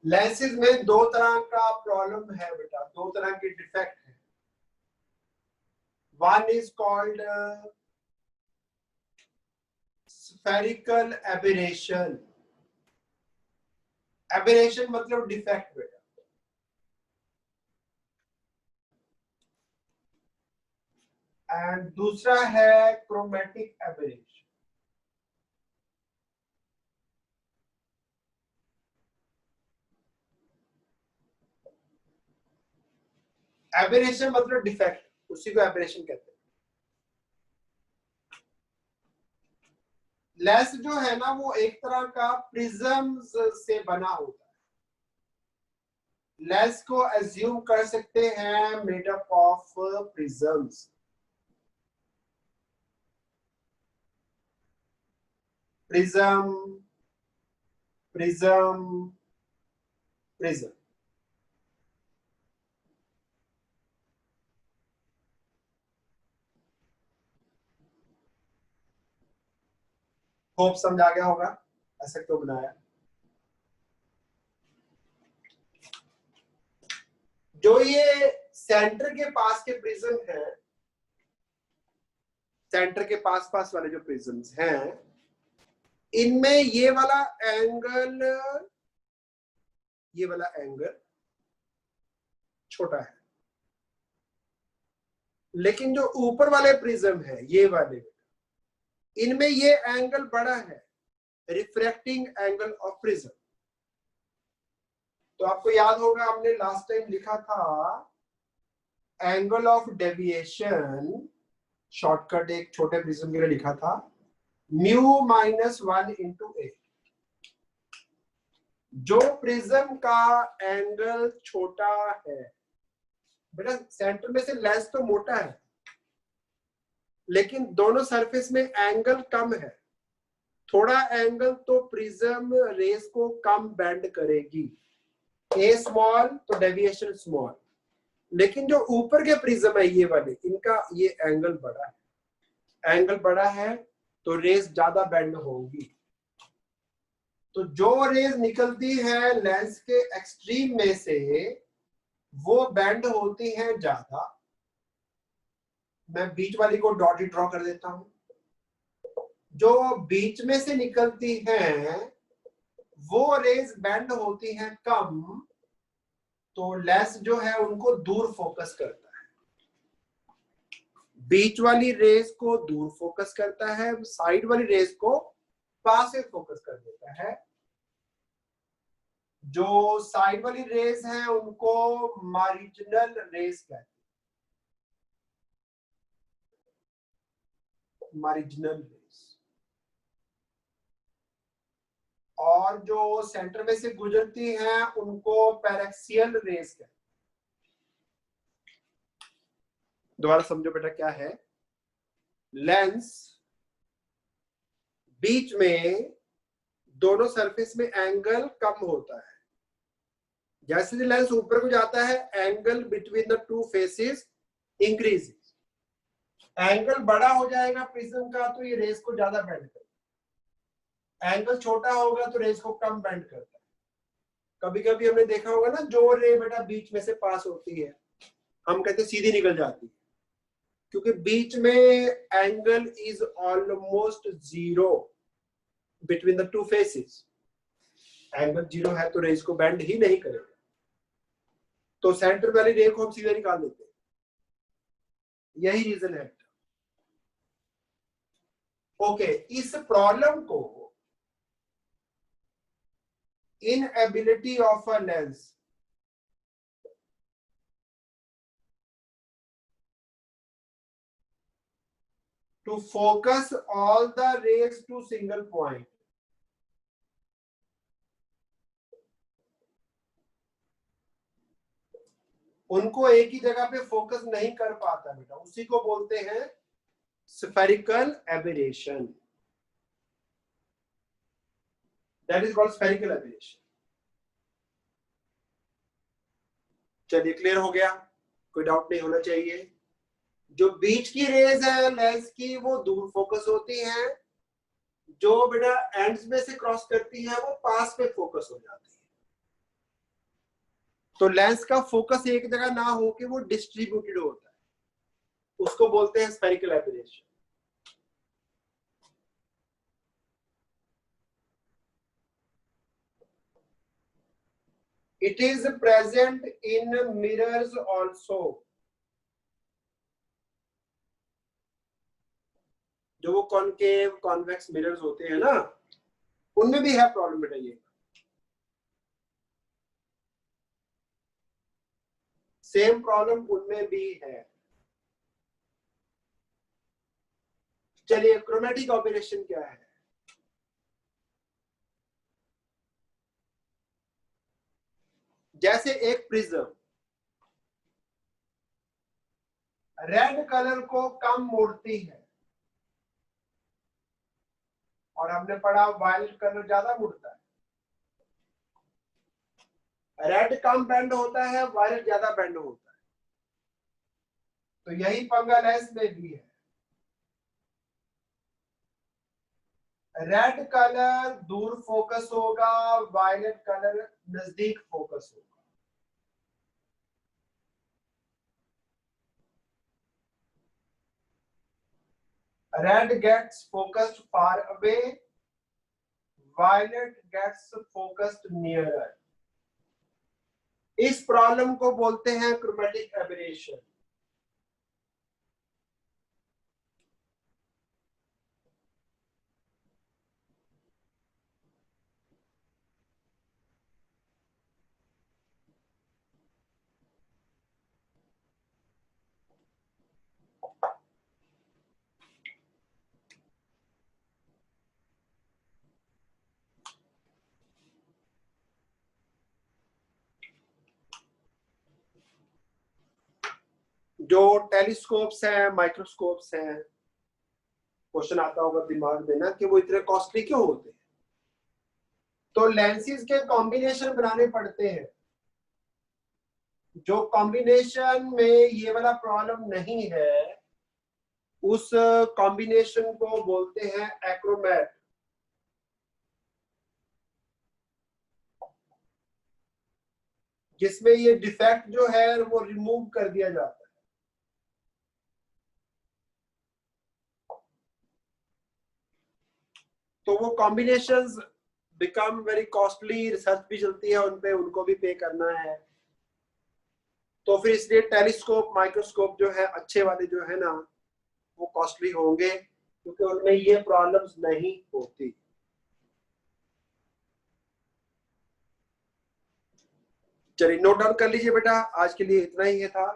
Lenses में दो तरह का प्रॉब्लम है बेटा, दो तरह के डिफेक्ट है। One is called spherical aberration. Aberration मतलब डिफेक्ट बेटा। एंड दूसरा है क्रोमेटिक एबेरेशन। एबेरेशन मतलब डिफेक्ट, उसी को एबेरेशन कहते हैं। लेंस जो है ना वो एक तरह का प्रिज्म से बना होता है। लेंस को एज्यूम कर सकते हैं made up of prisms. Prism prism prism. Hope समझ आ गया होगा ऐसा क्यों बनाया। जो ये सेंटर के पास के प्रिज्म है, सेंटर के पास पास वाले जो प्रिज्म्स हैं, इनमें ये वाला एंगल छोटा है, लेकिन जो ऊपर वाले प्रिज्म है ये वाले, इनमें ये एंगल बड़ा है, रिफ्रैक्टिंग एंगल ऑफ प्रिज्म। तो आपको याद होगा हमने लास्ट टाइम लिखा था एंगल ऑफ डेविएशन, शॉर्टकट एक छोटे प्रिज्म के लिए लिखा था म्यू माइनस 1 इंटू ए। जो प्रिज्म का एंगल छोटा है बेटा, सेंटर में से लेंस तो मोटा है लेकिन दोनों सरफेस में एंगल कम है, थोड़ा एंगल तो प्रिज्म रेस को कम बेंड करेगी, ए स्मॉल तो डेविएशन स्मॉल। लेकिन जो ऊपर के प्रिज्म है ये वाले, इनका ये एंगल बड़ा है, एंगल बड़ा है तो रेस ज्यादा बेंड होगी। तो जो रेस निकलती है लेंस के एक्सट्रीम में से वो बेंड होती है ज्यादा। मैं बीच वाली को डॉट ही ड्रॉ कर देता हूं। जो बीच में से निकलती हैं वो रेस बेंड होती हैं कम, तो लेंस जो है उनको दूर फोकस करता है। बीच वाली रेस को दूर फोकस करता है, साइड वाली रेस को पास से फोकस कर देता है। जो साइड वाली रेस है उनको मार्जिनल रेस कहते हैं, मार्जिनल रेस। और जो सेंटर में से गुजरती हैं उनको पैरेक्सियल रेस कहते हैं। दोबारा समझो बेटा क्या है। लेंस बीच में दोनों सरफेस में एंगल कम होता है, जैसे ही लेंस ऊपर को जाता है angle between the two faces increases. Angle बड़ा हो जाएगा प्रिज्म का तो ये रेस को ज्यादा बेंड करता है, एंगल छोटा होगा तो रेस को कम बेंड करता है। कभी कभी हमने देखा होगा ना, जो रे बेटा बीच में से पास होती है हम कहते सीधी निकल जाती है, क्योंकि बीच में angle is almost zero between the two faces. Angle zero है तो रेस को बेंड ही नहीं करेगा, तो सेंटर वाली रे को हम सीधा निकाल देते हैं। यही रीजन है। ओके, इस प्रॉब्लम को inability of a lens to focus all the rays to single point, उनको एक ही जगह पे फोकस नहीं कर पाता बेटा, उसी को बोलते हैं spherical aberration. That is called spherical aberration. चलिए क्लियर हो गया, कोई डाउट नहीं होना चाहिए। जो बीच की रेज है लेंस की वो दूर फोकस होती हैं, जो बेटा एंड्स में से क्रॉस करती है वो पास पे फोकस हो जाती है। तो लेंस का फोकस एक जगह ना हो के वो डिस्ट्रीब्यूटेड होता है, उसको बोलते हैं spherical aberration. It is present in mirrors also. जो वो कॉनकेव कॉन्वेक्स मिरर्स होते हैं ना, उनमें भी है प्रॉब्लम बेटा ये। सेम प्रॉब्लम उनमें भी है। चलिए क्रोमेटिक ऑपरेशन क्या है? जैसे एक प्रिज्म रेड कलर को कम मोड़ती है, और हमने पढ़ा वायलेट कलर ज्यादा मुड़ता है। रेड कम बेंड होता है, वायलेट ज्यादा बेंड होता है। तो यही पंगा लेंस में भी है। रेड कलर दूर फोकस होगा, वायलेट कलर नजदीक फोकस होगा। Red gets focused far away, violet gets focused nearer. इस प्रॉब्लम को बोलते हैं क्रोमेटिक एबरेशन। जो टेलीस्कोप्स हैं, माइक्रोस्कोप्स हैं, क्वेश्चन आता होगा दिमाग में ना कि वो इतने कॉस्टली क्यों होते हैं? तो लेंसेज के कॉम्बिनेशन बनाने पड़ते हैं। जो कॉम्बिनेशन में ये वाला प्रॉब्लम नहीं है, उस कॉम्बिनेशन को बोलते हैं एक्रोमेट। जिसमें ये डिफेक्ट जो है वो रिमूव कर दिया जाता है। तो वो combinations become very costly, research भी चलती है उन पे, उनको भी पे करना है। तो फिर इसलिए टेलीस्कोप माइक्रोस्कोप जो है अच्छे वाले जो है ना, वो कॉस्टली होंगे, क्योंकि उनमें ये प्रॉब्लम्स नहीं होती। चलिए नोट डाउन कर लीजिए बेटा, आज के लिए इतना ही था।